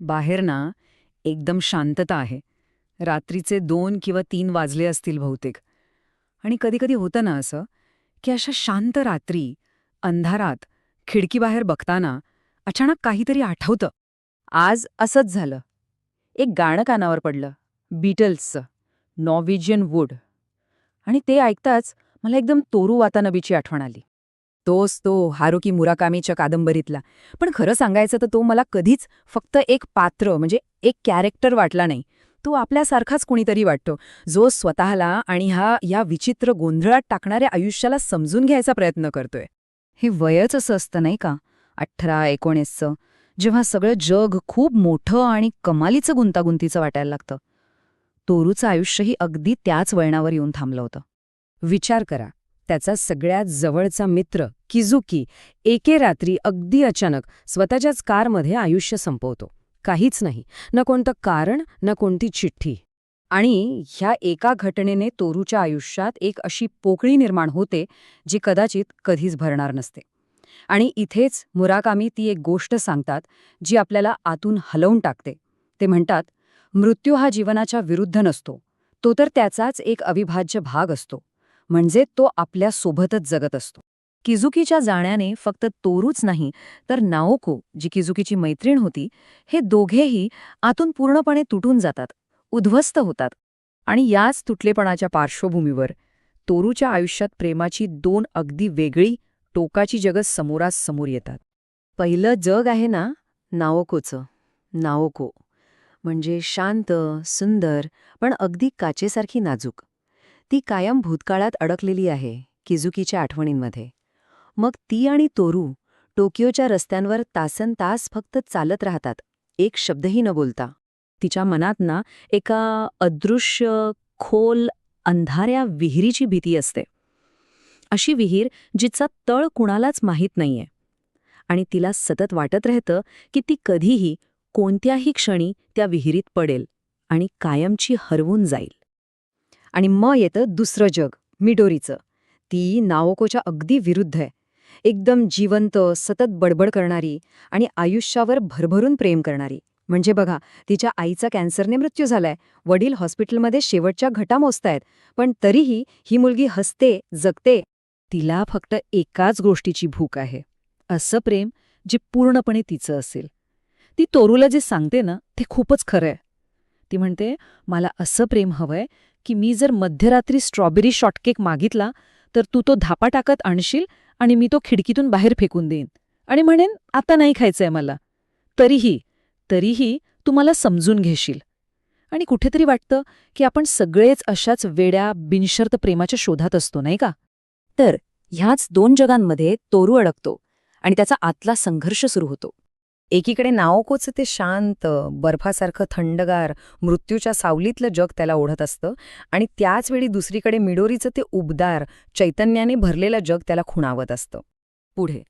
बाहेर ना एकदम शांतता आहे. रात्रीचे 2 किंवा 3 वाजले असतील बहुतेक. आणि कधीकधी होतं ना असं, की अशा शांत रात्री, अंधारात, खिडकीबाहेर बघताना अचानक काहीतरी आठवतं. आज असंच झालं. एक गाणं कानावर पडलं, बीटल्सचं, नॉर्वेजियन वूड. आणि ते ऐकताच मला एकदम तोरू वातानबीची आठवण आली. तोच तो हारुकी मुराकामीच्या कादंबरीतला. पण खरं सांगायचं तर तो मला कधीच फक्त एक पात्र म्हणजे एक कॅरेक्टर वाटला नाही. तो आपल्यासारखाच कुणीतरी वाटतो, जो स्वतःला आणि या विचित्र गोंधळात टाकणाऱ्या आयुष्याला समजून घ्यायचा प्रयत्न करतोय. हे वयच असं असतं नाही का, 18-19चं, जेव्हा सगळं जग खूप मोठं आणि कमालीचं गुंतागुंतीचं वाटायला लागतं. तोरूचं आयुष्यही अगदी त्याच वळणावर येऊन थांबलं होतं. विचार करा, त्याचा सगळ्यात जवळचा मित्र किझुकी एके रात्री अगदी अचानक स्वतःच्याच कारमध्ये आयुष्य संपवतो. काहीच नाही, न कोणतं कारण, न कोणती चिठ्ठी. आणि ह्या एका घटनेने तोरूच्या आयुष्यात एक अशी पोकळी निर्माण होते जी कदाचित कधीच भरणार नसते. आणि इथेच मुराकामी ती एक गोष्ट सांगतात जी आपल्याला आतून हलवून टाकते. ते म्हणतात, मृत्यू हा जीवनाच्या विरुद्ध नसतो, तो तर त्याचाच एक अविभाज्य भाग असतो. म्हणजे तो आपल्या सोबतच जगत असतो. किझुकीच्या जाण्याने फक्त तोरूच नाही, तर नाओको, जी किझुकीची मैत्रीण होती, हे दोघेही आतून पूर्णपणे तुटून जातात, उद्ध्वस्त होतात. आणि याच तुटलेपणाच्या पार्श्वभूमीवर तोरूच्या आयुष्यात प्रेमाची 2 अगदी वेगळी, टोकाची जगं समोरासमोर येतात. पहिलं जग आहे ना, नाओकोचं. नाओको म्हणजे शांत, सुंदर, पण अगदी काचेसारखी नाजूक. ती कायम भूतकाळात अडकलेली आहे, किझुकीच्या आठवणींमध्ये. मग ती आणि तोरू टोकियोच्या रस्त्यांवर तासनतास फक्त चालत राहतात, एक शब्दही न बोलता. तिच्या मनात ना एका अदृश्य, खोल, अंधाऱ्या विहिरीची भीती असते. अशी विहीर जिचा तळ कुणालाच माहीत नाहीये. आणि तिला सतत वाटत राहतं की ती कधीही, कोणत्याही क्षणी त्या विहिरीत पडेल आणि कायमची हरवून जाईल. आणि मग येतं दुसरं जग, मिडोरीचं. ती नाओकोच्या अगदी विरुद्ध आहे. एकदम जिवंत, सतत बडबड करणारी आणि आयुष्यावर भरभरून प्रेम करणारी. म्हणजे बघा, तिच्या आईचा कॅन्सरने मृत्यू झालाय, वडील हॉस्पिटलमध्ये शेवटच्या घटा मोजतायत, पण तरीही ही मुलगी हसते, जगते. तिला फक्त एकाच गोष्टीची भूक आहे, असं प्रेम जे पूर्णपणे तिचं असेल. ती तोरूला जे सांगते ना, ते खूपच खरं आहे. ती म्हणते, मला असं प्रेम हवंय की मी जर मध्यरात्री स्ट्रॉबेरी शॉर्टकेक मागितला तर तू तो धापा टाकत आणशील आणि मी तो खिडकीतून बाहेर फेकून देईन आणि म्हणेन, आता नाही खायचंय मला. तरीही तरीही तू मला समजून घेशील. आणि कुठेतरी वाटतं की आपण सगळेच अशाच वेड्या, बिनशर्त प्रेमाच्या शोधात असतो, नाही का? तर ह्याच 2 जगांमध्ये तोरू अडकतो आणि त्याचा आतला संघर्ष सुरू होतो. एकीकडे नाओकोचं ते शांत, बर्फासारखं थंडगार, मृत्यूच्या सावलीतलं जग त्याला ओढत असतं आणि त्याचवेळी दुसरीकडे मिडोरीचं ते उबदार, चैतन्याने भरलेलं जग त्याला खुणावत असतं. पुढे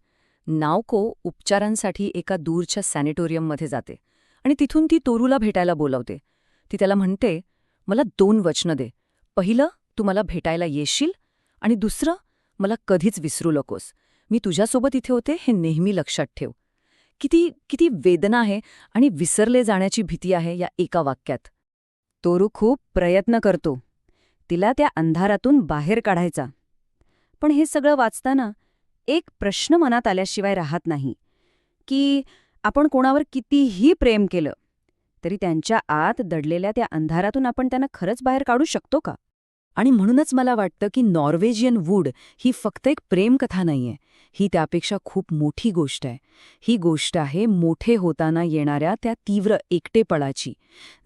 नाओको उपचारांसाठी एका दूरच्या सॅनिटोरियममध्ये जाते आणि तिथून ती तोरूला भेटायला बोलावते. ती त्याला म्हणते, मला 2 वचनं दे. पहिलं, तू मला भेटायला येशील, आणि दुसरं, मला कधीच विसरू नकोस. मी तुझ्यासोबत इथे होते हे नेहमी लक्षात ठेव. किती किती वेदना आहे आणि विसरले जाण्याची भीती आहे या एका वाक्यात. तोरू खूप प्रयत्न करतो तिला त्या अंधारातून बाहेर काढायचा. पण हे सगळं वाचताना एक प्रश्न मनात आल्याशिवाय राहत नाही, की आपण कोणावर कितीही प्रेम केलं तरी त्यांच्या आत दडलेल्या त्या अंधारातून आपण त्यांना खरंच बाहेर काढू शकतो का? आणि म्हणूनच मला वाटतं की नॉर्वेजियन वूड ही फक्त एक प्रेमकथा नाहीये, ही त्यापेक्षा खूप मोठी गोष्ट आहे. ही गोष्ट आहे मोठे होताना येणाऱ्या त्या तीव्र एकटेपणाची.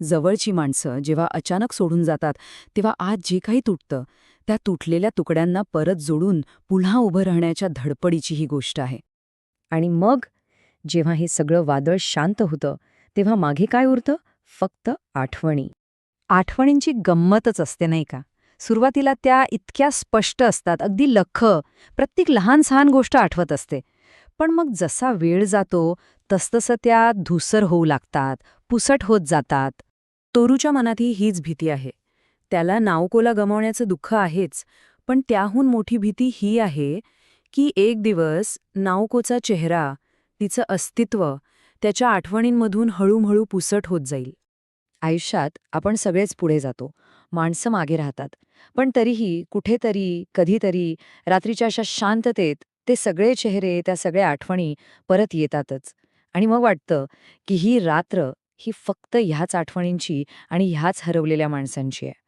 जवळची माणसं जेव्हा अचानक सोडून जातात, तेव्हा आज जे काही तुटतं, त्या तुटलेल्या तुकड्यांना परत जोडून पुन्हा उभं राहण्याच्या धडपडीची ही गोष्ट आहे. आणि मग जेव्हा हे सगळं वादळ शांत होतं, तेव्हा मागे काय उरतं? फक्त आठवणी. आठवणींची गंमतच असते, नाही का? सुरुवातीला त्या इतक्या स्पष्ट असतात, अगदी लख्ख, प्रत्येक लहान-सहान गोष्ट आठवत असते. पण मग जसा वेळ जातो तसतसं त्या धूसर होऊ लागतात, पुसट होत जातात. तोरूच्या मनातही हीच भीती आहे. त्याला नाओकोला गमावण्याचं दुःख आहेच, पण त्याहून मोठी भीती ही आहे की एक दिवस नाओकोचा चेहरा, तिचं अस्तित्व, त्याच्या आठवणींमधून हळूहळू पुसट होत जाईल. आयुष्यात आपण सगळेच पुढे जातो, माणसं मागे राहतात. पण तरीही कुठेतरी, कधीतरी रात्रीच्या अशा शांततेत ते सगळे चेहरे, त्या सगळ्या आठवणी परत येतातच. आणि मग वाटतं, की ही रात्र ही फक्त ह्याच आठवणींची आणि ह्याच हरवलेल्या माणसांची आहे.